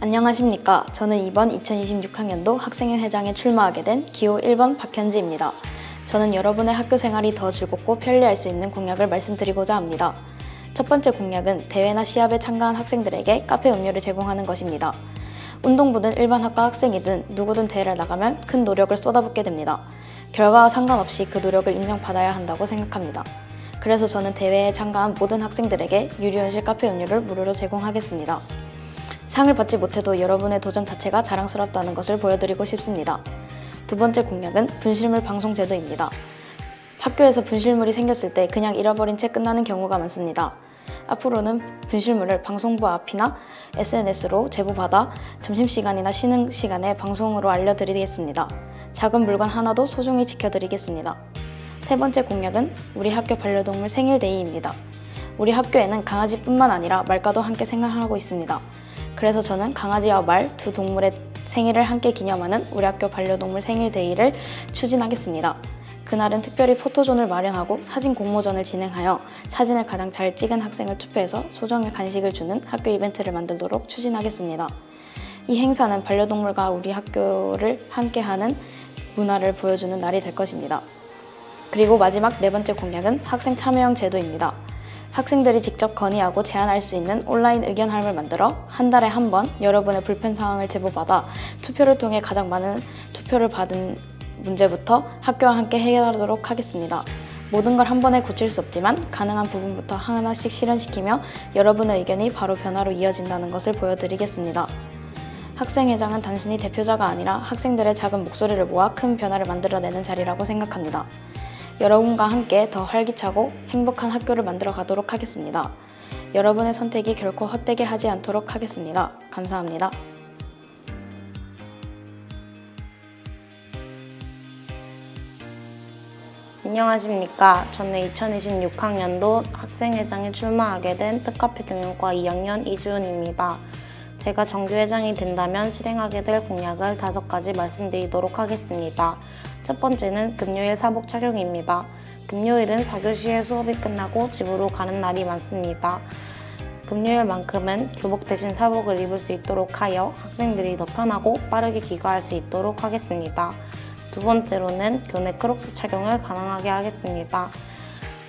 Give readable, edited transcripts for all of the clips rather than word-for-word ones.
안녕하십니까. 저는 이번 2026학년도 학생회장에 출마하게 된 기호 1번 박현지입니다. 저는 여러분의 학교 생활이 더 즐겁고 편리할 수 있는 공약을 말씀드리고자 합니다. 첫 번째 공약은 대회나 시합에 참가한 학생들에게 카페 음료를 제공하는 것입니다. 운동부든 일반 학과 학생이든 누구든 대회를 나가면 큰 노력을 쏟아붓게 됩니다. 결과와 상관없이 그 노력을 인정받아야 한다고 생각합니다. 그래서 저는 대회에 참가한 모든 학생들에게 유리온실 카페 음료를 무료로 제공하겠습니다. 상을 받지 못해도 여러분의 도전 자체가 자랑스럽다는 것을 보여드리고 싶습니다. 두 번째 공약은 분실물 방송 제도입니다. 학교에서 분실물이 생겼을 때 그냥 잃어버린 채 끝나는 경우가 많습니다. 앞으로는 분실물을 방송부 앞이나 SNS로 제보받아 점심시간이나 쉬는 시간에 방송으로 알려드리겠습니다. 작은 물건 하나도 소중히 지켜드리겠습니다. 세 번째 공약은 우리 학교 반려동물 생일데이입니다. 우리 학교에는 강아지뿐만 아니라 말과도 함께 생활하고 있습니다. 그래서 저는 강아지와 말 두 동물의 생일을 함께 기념하는 우리 학교 반려동물 생일데이를 추진하겠습니다. 그날은 특별히 포토존을 마련하고 사진 공모전을 진행하여 사진을 가장 잘 찍은 학생을 투표해서 소정의 간식을 주는 학교 이벤트를 만들도록 추진하겠습니다. 이 행사는 반려동물과 우리 학교를 함께하는 문화를 보여주는 날이 될 것입니다. 그리고 마지막 네 번째 공약은 학생 참여형 제도입니다. 학생들이 직접 건의하고 제안할 수 있는 온라인 의견함을 만들어 한 달에 한 번 여러분의 불편사항을 제보받아 투표를 통해 가장 많은 투표를 받은 문제부터 학교와 함께 해결하도록 하겠습니다. 모든 걸 한 번에 고칠 수 없지만 가능한 부분부터 하나씩 실현시키며 여러분의 의견이 바로 변화로 이어진다는 것을 보여드리겠습니다. 학생회장은 단순히 대표자가 아니라 학생들의 작은 목소리를 모아 큰 변화를 만들어내는 자리라고 생각합니다. 여러분과 함께 더 활기차고 행복한 학교를 만들어 가도록 하겠습니다. 여러분의 선택이 결코 헛되게 하지 않도록 하겠습니다. 감사합니다. 안녕하십니까. 저는 2026학년도 학생회장에 출마하게 된 뜻카페 경영과 2학년 이주은입니다. 제가 정규회장이 된다면 실행하게 될 공약을 5가지 말씀드리도록 하겠습니다. 첫 번째는 금요일 사복 착용입니다. 금요일은 4교시에 수업이 끝나고 집으로 가는 날이 많습니다. 금요일만큼은 교복 대신 사복을 입을 수 있도록 하여 학생들이 더 편하고 빠르게 귀가할 수 있도록 하겠습니다. 두 번째로는 교내 크록스 착용을 가능하게 하겠습니다.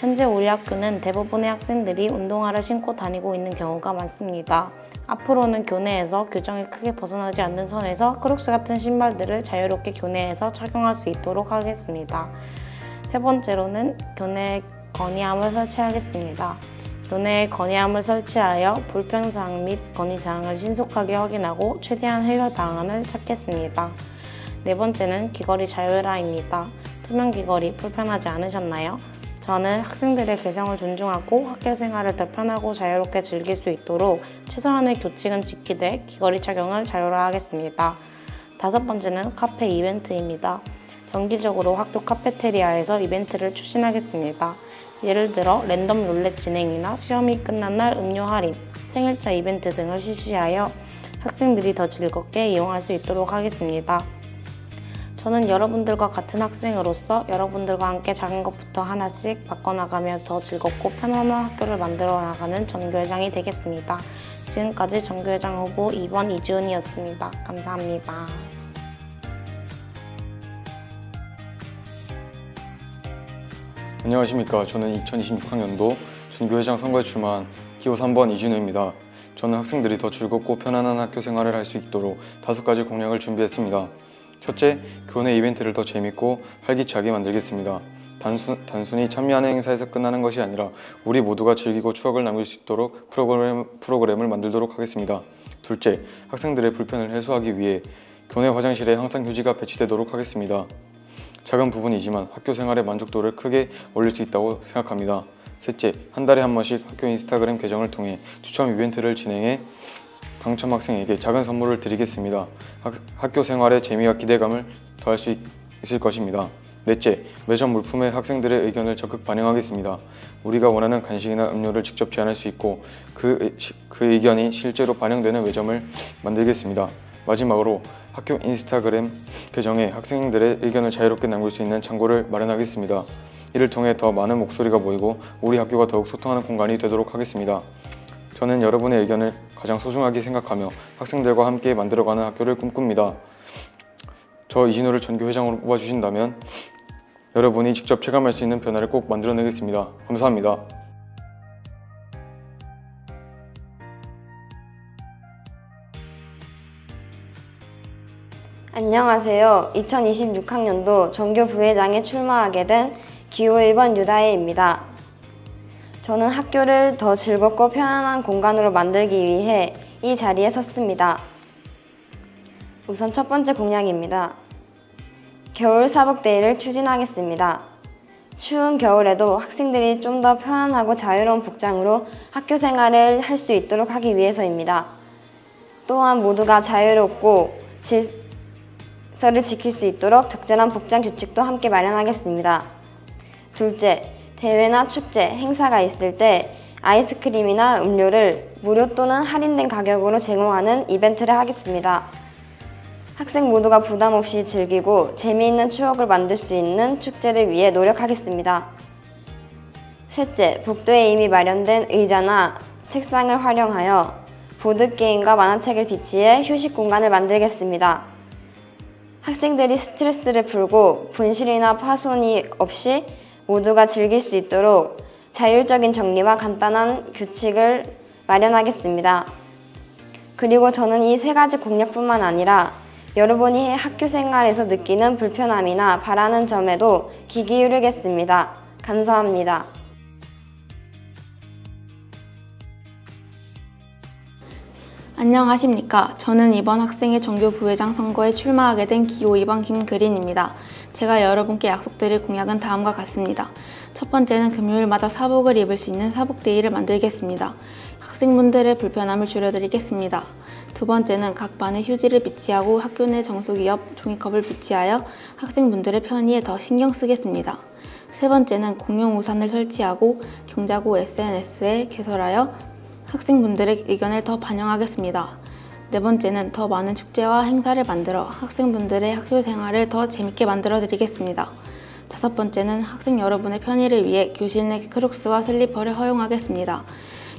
현재 우리 학교는 대부분의 학생들이 운동화를 신고 다니고 있는 경우가 많습니다. 앞으로는 교내에서 규정이 크게 벗어나지 않는 선에서 크록스 같은 신발들을 자유롭게 교내에서 착용할 수 있도록 하겠습니다. 세 번째로는 교내에 건의함을 설치하겠습니다. 교내에 건의함을 설치하여 불편사항 및 건의사항을 신속하게 확인하고 최대한 해결 방안을 찾겠습니다. 네 번째는 귀걸이 자율화입니다. 투명 귀걸이 불편하지 않으셨나요? 저는 학생들의 개성을 존중하고 학교 생활을 더 편하고 자유롭게 즐길 수 있도록 최소한의 규칙은 지키되 귀걸이 착용을 자율화하겠습니다. 다섯 번째는 카페 이벤트입니다. 정기적으로 학교 카페테리아에서 이벤트를 추진하겠습니다. 예를 들어 랜덤 룰렛 진행이나 시험이 끝난 날 음료 할인, 생일자 이벤트 등을 실시하여 학생들이 더 즐겁게 이용할 수 있도록 하겠습니다. 저는 여러분들과 같은 학생으로서 여러분들과 함께 작은 것부터 하나씩 바꿔나가며 더 즐겁고 편안한 학교를 만들어 나가는 정규회장이 되겠습니다. 지금까지 정규회장 후보 2번 이주은이었습니다. 감사합니다. 안녕하십니까. 저는 2026학년도 전교회장 선거에 출마한 기호 3번 이준우입니다. 저는 학생들이 더 즐겁고 편안한 학교 생활을 할 수 있도록 5가지 공약을 준비했습니다. 첫째, 교내 이벤트를 더 재밌고 활기차게 만들겠습니다. 단순히 참여하는 행사에서 끝나는 것이 아니라 우리 모두가 즐기고 추억을 남길 수 있도록 프로그램을 만들도록 하겠습니다. 둘째, 학생들의 불편을 해소하기 위해 교내 화장실에 항상 휴지가 배치되도록 하겠습니다. 작은 부분이지만 학교 생활의 만족도를 크게 올릴 수 있다고 생각합니다. 셋째, 한 달에 한 번씩 학교 인스타그램 계정을 통해 추첨 이벤트를 진행해 당첨 학생에게 작은 선물을 드리겠습니다. 학교 생활의 재미와 기대감을 더할 수 있을 것입니다. 넷째, 매점 물품에 학생들의 의견을 적극 반영하겠습니다. 우리가 원하는 간식이나 음료를 직접 제안할 수 있고 그 의견이 실제로 반영되는 매점을 만들겠습니다. 마지막으로 학교 인스타그램 계정에 학생들의 의견을 자유롭게 남길 수 있는 창구를 마련하겠습니다. 이를 통해 더 많은 목소리가 모이고 우리 학교가 더욱 소통하는 공간이 되도록 하겠습니다. 저는 여러분의 의견을 가장 소중하게 생각하며 학생들과 함께 만들어가는 학교를 꿈꿉니다. 저 이진우를 전교회장으로 뽑아주신다면 여러분이 직접 체감할 수 있는 변화를 꼭 만들어내겠습니다. 감사합니다. 안녕하세요. 2026학년도 전교 부회장에 출마하게 된 기호 1번 유다혜입니다. 저는 학교를 더 즐겁고 편안한 공간으로 만들기 위해 이 자리에 섰습니다. 우선 첫 번째 공약입니다. 겨울 사복데이를 추진하겠습니다. 추운 겨울에도 학생들이 좀 더 편안하고 자유로운 복장으로 학교 생활을 할 수 있도록 하기 위해서입니다. 또한 모두가 자유롭고 질서를 지킬 수 있도록 적절한 복장 규칙도 함께 마련하겠습니다. 둘째, 대회나 축제, 행사가 있을 때 아이스크림이나 음료를 무료 또는 할인된 가격으로 제공하는 이벤트를 하겠습니다. 학생 모두가 부담 없이 즐기고 재미있는 추억을 만들 수 있는 축제를 위해 노력하겠습니다. 셋째, 복도에 이미 마련된 의자나 책상을 활용하여 보드게임과 만화책을 비치해 휴식 공간을 만들겠습니다. 학생들이 스트레스를 풀고 분실이나 파손이 없이 모두가 즐길 수 있도록 자율적인 정리와 간단한 규칙을 마련하겠습니다. 그리고 저는 이 세 가지 공약뿐만 아니라 여러분이 학교 생활에서 느끼는 불편함이나 바라는 점에도 귀 기울이겠습니다. 감사합니다. 안녕하십니까. 저는 이번 학생회 전교 부회장 선거에 출마하게 된 기호 2번 김그린입니다. 제가 여러분께 약속드릴 공약은 다음과 같습니다. 첫 번째는 금요일마다 사복을 입을 수 있는 사복데이를 만들겠습니다. 학생분들의 불편함을 줄여드리겠습니다. 두 번째는 각 반에 휴지를 비치하고 학교 내 정수기 옆 종이컵을 비치하여 학생분들의 편의에 더 신경 쓰겠습니다. 세 번째는 공용 우산을 설치하고 경자고 SNS에 개설하여 학생분들의 의견을 더 반영하겠습니다. 네 번째는 더 많은 축제와 행사를 만들어 학생분들의 학교 생활을 더 재밌게 만들어 드리겠습니다. 다섯 번째는 학생 여러분의 편의를 위해 교실 내 크록스와 슬리퍼를 허용하겠습니다.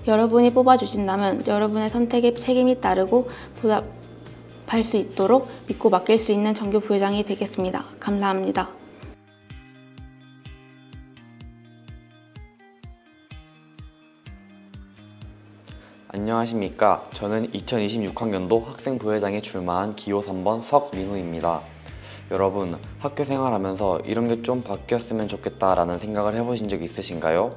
여러분이 뽑아주신다면 여러분의 선택에 책임이 따르고 보답할 수 있도록 믿고 맡길 수 있는 전교 부회장이 되겠습니다. 감사합니다. 안녕하십니까. 저는 2026학년도 학생부회장에 출마한 기호 3번 석민우입니다. 여러분, 학교 생활하면서 이런 게 좀 바뀌었으면 좋겠다라는 생각을 해보신 적 있으신가요?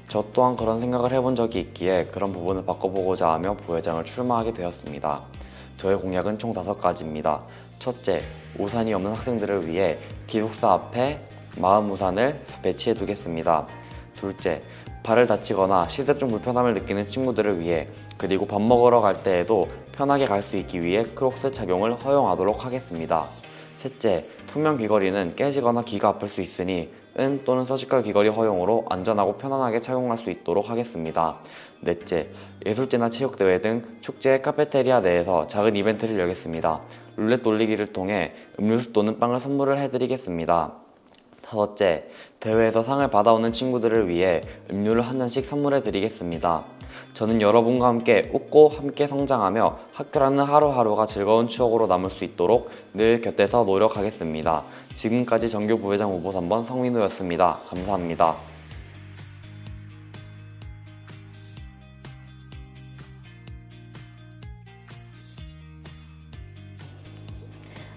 저 또한 그런 생각을 해본 적이 있기에 그런 부분을 바꿔보고자 하며 부회장을 출마하게 되었습니다. 저의 공약은 총 5가지입니다. 첫째, 우산이 없는 학생들을 위해 기숙사 앞에 마음 우산을 배치해 두겠습니다. 둘째, 발을 다치거나 시대 중 불편함을 느끼는 친구들을 위해 그리고 밥 먹으러 갈 때에도 편하게 갈 수 있기 위해 크록스 착용을 허용하도록 하겠습니다. 셋째, 투명 귀걸이는 깨지거나 귀가 아플 수 있으니 은 또는 서지컬 귀걸이 허용으로 안전하고 편안하게 착용할 수 있도록 하겠습니다. 넷째, 예술제나 체육대회 등 축제 카페테리아 내에서 작은 이벤트를 열겠습니다. 룰렛 돌리기를 통해 음료수 또는 빵을 선물을 해드리겠습니다. 다섯째, 대회에서 상을 받아오는 친구들을 위해 음료를 한 잔씩 선물해 드리겠습니다. 저는 여러분과 함께 웃고 함께 성장하며 학교라는 하루하루가 즐거운 추억으로 남을 수 있도록 늘 곁에서 노력하겠습니다. 지금까지 전교 부회장 후보 3번 성민우였습니다. 감사합니다.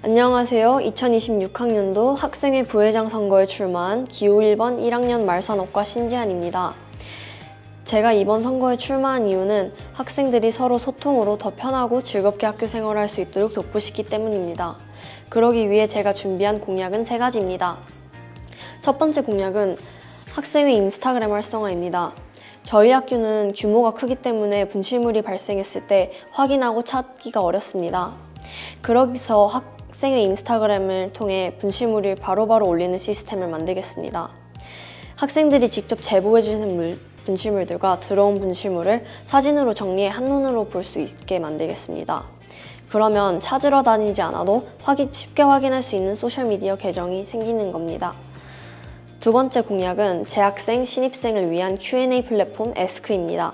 안녕하세요. 2026학년도 학생회 부회장 선거에 출마한 기호 1번 1학년 말산업과 신지한입니다. 제가 이번 선거에 출마한 이유는 학생들이 서로 소통으로 더 편하고 즐겁게 학교 생활을 할 수 있도록 돕고 싶기 때문입니다. 그러기 위해 제가 준비한 공약은 3가지입니다. 첫 번째 공약은 학생회 인스타그램 활성화입니다. 저희 학교는 규모가 크기 때문에 분실물이 발생했을 때 확인하고 찾기가 어렵습니다. 그러기서 학생회 인스타그램을 통해 분실물을 바로바로 올리는 시스템을 만들겠습니다. 학생들이 직접 제보해주는 분실물들과 들어온 분실물을 사진으로 정리해 한눈으로 볼 수 있게 만들겠습니다. 그러면 찾으러 다니지 않아도 쉽게 확인할 수 있는 소셜미디어 계정이 생기는 겁니다. 두 번째 공약은 재학생, 신입생을 위한 Q&A 플랫폼 에스크입니다.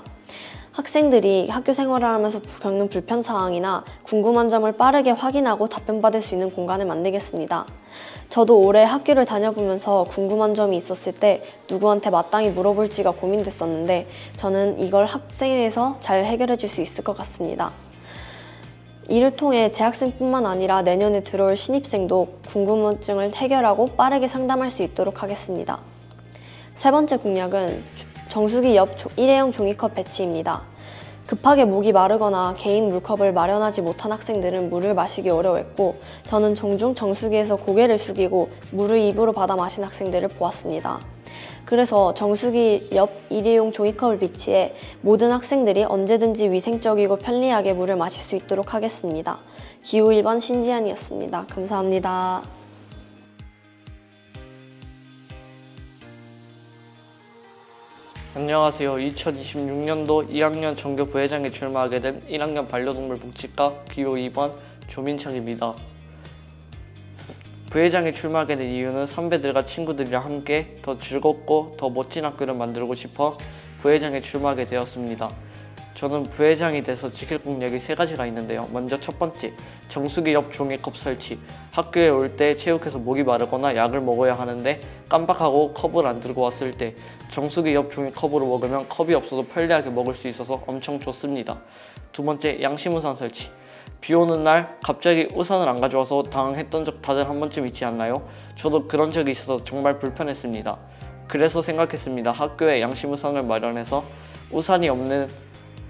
학생들이 학교 생활을 하면서 겪는 불편 사항이나 궁금한 점을 빠르게 확인하고 답변받을 수 있는 공간을 만들겠습니다. 저도 올해 학교를 다녀보면서 궁금한 점이 있었을 때 누구한테 마땅히 물어볼지가 고민됐었는데 저는 이걸 학생회에서 잘 해결해 줄 수 있을 것 같습니다. 이를 통해 재학생뿐만 아니라 내년에 들어올 신입생도 궁금증을 해결하고 빠르게 상담할 수 있도록 하겠습니다. 세 번째 공약은 정수기 옆 일회용 종이컵 배치입니다. 급하게 목이 마르거나 개인 물컵을 마련하지 못한 학생들은 물을 마시기 어려워했고 저는 종종 정수기에서 고개를 숙이고 물을 입으로 받아 마신 학생들을 보았습니다. 그래서 정수기 옆 일회용 종이컵을 비치해 모든 학생들이 언제든지 위생적이고 편리하게 물을 마실 수 있도록 하겠습니다. 기호 1번 신지안이었습니다. 감사합니다. 안녕하세요. 2026년도 2학년 전교 부회장에 출마하게 된 1학년 반려동물 복지과 기호 2번 조민창입니다. 부회장에 출마하게 된 이유는 선배들과 친구들이랑 함께 더 즐겁고 더 멋진 학교를 만들고 싶어 부회장에 출마하게 되었습니다. 저는 부회장이 돼서 지킬 공약이 3가지가 있는데요. 먼저 첫 번째, 정수기 옆 종이컵 설치. 학교에 올 때 체육해서 목이 마르거나 약을 먹어야 하는데 깜빡하고 컵을 안 들고 왔을 때 정수기 옆 종이컵으로 먹으면 컵이 없어도 편리하게 먹을 수 있어서 엄청 좋습니다. 두 번째, 양심우산 설치. 비 오는 날 갑자기 우산을 안 가져와서 당황했던 적 다들 한 번쯤 있지 않나요? 저도 그런 적이 있어서 정말 불편했습니다. 그래서 생각했습니다. 학교에 양심우산을 마련해서 우산이 없는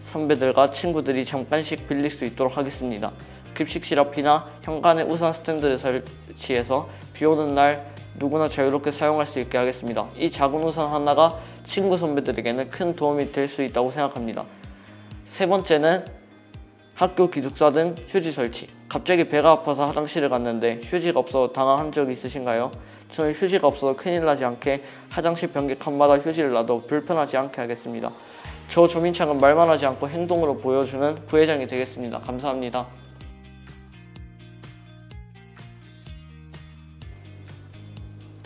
선배들과 친구들이 잠깐씩 빌릴 수 있도록 하겠습니다. 급식실 앞이나 현관에 우산 스탠드를 설치해서 비 오는 날 누구나 자유롭게 사용할 수 있게 하겠습니다. 이 작은 우산 하나가 친구 선배들에게는 큰 도움이 될 수 있다고 생각합니다. 세 번째는 학교 기숙사 등 휴지 설치. 갑자기 배가 아파서 화장실을 갔는데 휴지가 없어 당황한 적이 있으신가요? 저는 휴지가 없어서 큰일 나지 않게 화장실 변기 칸마다 휴지를 놔도 불편하지 않게 하겠습니다. 저 조민창은 말만 하지 않고 행동으로 보여주는 부회장이 되겠습니다. 감사합니다.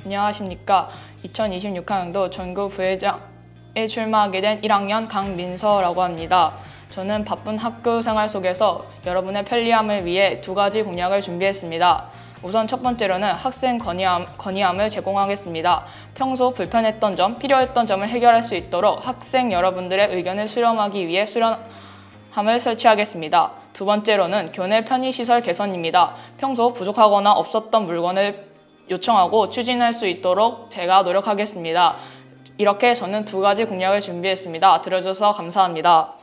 안녕하십니까. 2026학년도 전교 부회장에 출마하게 된 1학년 강민서라고 합니다. 저는 바쁜 학교 생활 속에서 여러분의 편리함을 위해 2가지 공약을 준비했습니다. 우선 첫 번째로는 학생 건의함을 제공하겠습니다. 평소 불편했던 점, 필요했던 점을 해결할 수 있도록 학생 여러분들의 의견을 수렴하기 위해 수렴함을 설치하겠습니다. 두 번째로는 교내 편의시설 개선입니다. 평소 부족하거나 없었던 물건을 요청하고 추진할 수 있도록 제가 노력하겠습니다. 이렇게 저는 2가지 공약을 준비했습니다. 들어주셔서 감사합니다.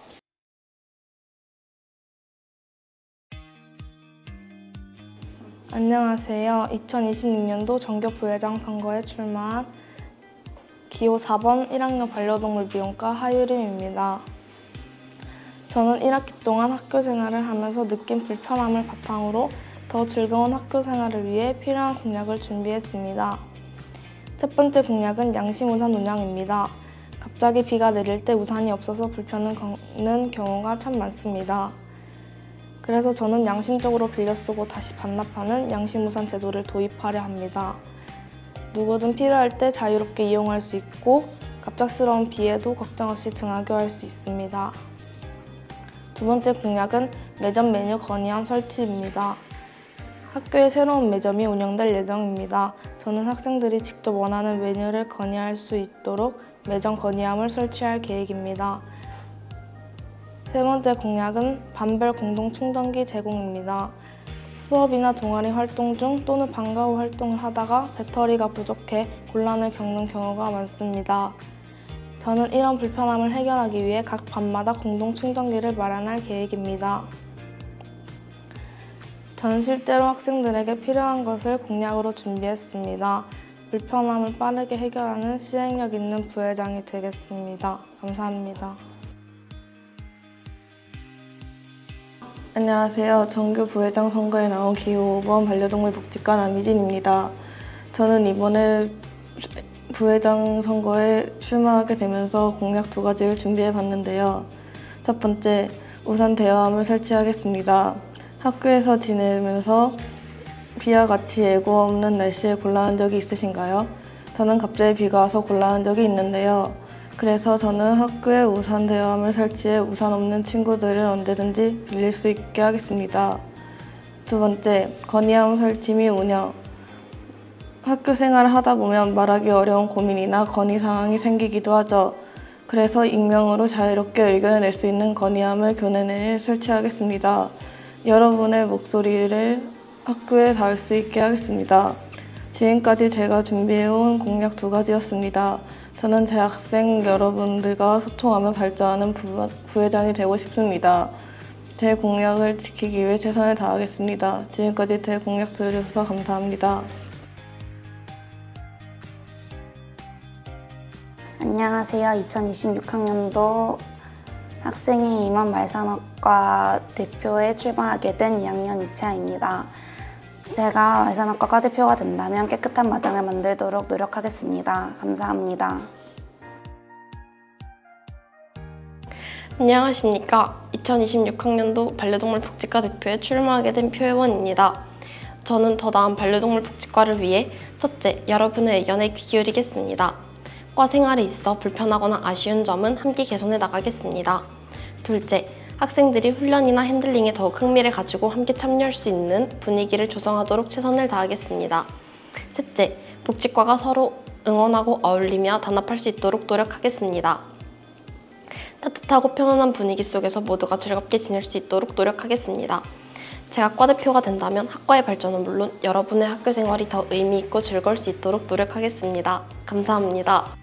안녕하세요. 2026년도 전교 부회장 선거에 출마한 기호 4번 1학년 반려동물 미용과 하유림입니다. 저는 1학기 동안 학교 생활을 하면서 느낀 불편함을 바탕으로 더 즐거운 학교 생활을 위해 필요한 공약을 준비했습니다. 첫 번째 공약은 양심우산 운영입니다. 갑자기 비가 내릴 때 우산이 없어서 불편을 겪는 경우가 참 많습니다. 그래서 저는 양심적으로 빌려 쓰고 다시 반납하는 양심우산 제도를 도입하려 합니다. 누구든 필요할 때 자유롭게 이용할 수 있고 갑작스러운 비에도 걱정 없이 등하교할 수 있습니다. 두 번째 공약은 매점 메뉴 건의함 설치입니다. 학교에 새로운 매점이 운영될 예정입니다. 저는 학생들이 직접 원하는 메뉴를 건의할 수 있도록 매점 건의함을 설치할 계획입니다. 세 번째 공약은 반별 공동 충전기 제공입니다. 수업이나 동아리 활동 중 또는 방과 후 활동을 하다가 배터리가 부족해 곤란을 겪는 경우가 많습니다. 저는 이런 불편함을 해결하기 위해 각 반마다 공동 충전기를 마련할 계획입니다. 저는 실제로 학생들에게 필요한 것을 공약으로 준비했습니다. 불편함을 빠르게 해결하는 시행력 있는 부회장이 되겠습니다. 감사합니다. 안녕하세요. 정규 부회장 선거에 나온 기호 5번 반려동물 복지과 남희진입니다. 저는 이번에 부회장 선거에 출마하게 되면서 공약 2가지를 준비해 봤는데요. 첫 번째, 우산 대여함을 설치하겠습니다. 학교에서 지내면서 비와 같이 예고 없는 날씨에 곤란한 적이 있으신가요? 저는 갑자기 비가 와서 곤란한 적이 있는데요. 그래서 저는 학교에 우산 대여함을 설치해 우산 없는 친구들은 언제든지 빌릴 수 있게 하겠습니다. 두 번째, 건의함 설치 및 운영. 학교 생활을 하다 보면 말하기 어려운 고민이나 건의 사항이 생기기도 하죠. 그래서 익명으로 자유롭게 의견을 낼 수 있는 건의함을 교내 내에 설치하겠습니다. 여러분의 목소리를 학교에 닿을 수 있게 하겠습니다. 지금까지 제가 준비해온 공약 2가지였습니다. 저는 재학생 여러분들과 소통하며 발전하는 부회장이 되고 싶습니다. 제 공약을 지키기 위해 최선을 다하겠습니다. 지금까지 제 공약 들어주셔서 감사합니다. 안녕하세요. 2026학년도 학생회 임원 말산학과 대표에 출마하게 된 2학년 이채아입니다. 제가 말산학과 과대표가 된다면 깨끗한 마장을 만들도록 노력하겠습니다. 감사합니다. 안녕하십니까. 2026학년도 반려동물 복지과 대표에 출마하게 된 표혜원입니다. 저는 더 나은 반려동물 복지과를 위해 첫째, 여러분의 의견에 귀 기울이겠습니다. 과 생활에 있어 불편하거나 아쉬운 점은 함께 개선해 나가겠습니다. 둘째, 학생들이 훈련이나 핸들링에 더욱 흥미를 가지고 함께 참여할 수 있는 분위기를 조성하도록 최선을 다하겠습니다. 셋째, 복지과가 서로 응원하고 어울리며 단합할 수 있도록 노력하겠습니다. 따뜻하고 편안한 분위기 속에서 모두가 즐겁게 지낼 수 있도록 노력하겠습니다. 제가 과대표가 된다면 학과의 발전은 물론 여러분의 학교 생활이 더 의미 있고 즐거울 수 있도록 노력하겠습니다. 감사합니다.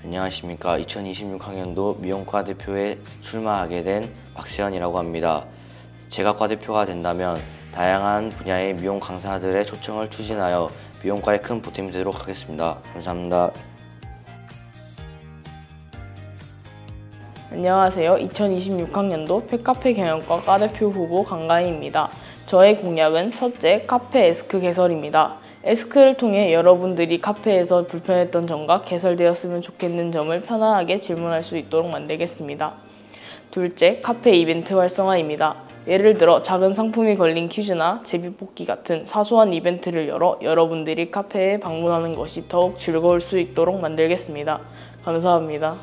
안녕하십니까. 2026학년도 미용과 대표에 출마하게 된 박세현이라고 합니다. 제가 과대표가 된다면 다양한 분야의 미용 강사들의 초청을 추진하여 미용과에 큰 보탬이 되도록 하겠습니다. 감사합니다. 안녕하세요. 2026학년도 펫카페 경영과 과대표 후보 강가희입니다. 저의 공약은 첫째, 카페 에스크 개설입니다. 에스크를 통해 여러분들이 카페에서 불편했던 점과 개설되었으면 좋겠는 점을 편안하게 질문할 수 있도록 만들겠습니다. 둘째, 카페 이벤트 활성화입니다. 예를 들어 작은 상품이 걸린 퀴즈나 제비뽑기 같은 사소한 이벤트를 열어 여러분들이 카페에 방문하는 것이 더욱 즐거울 수 있도록 만들겠습니다. 감사합니다.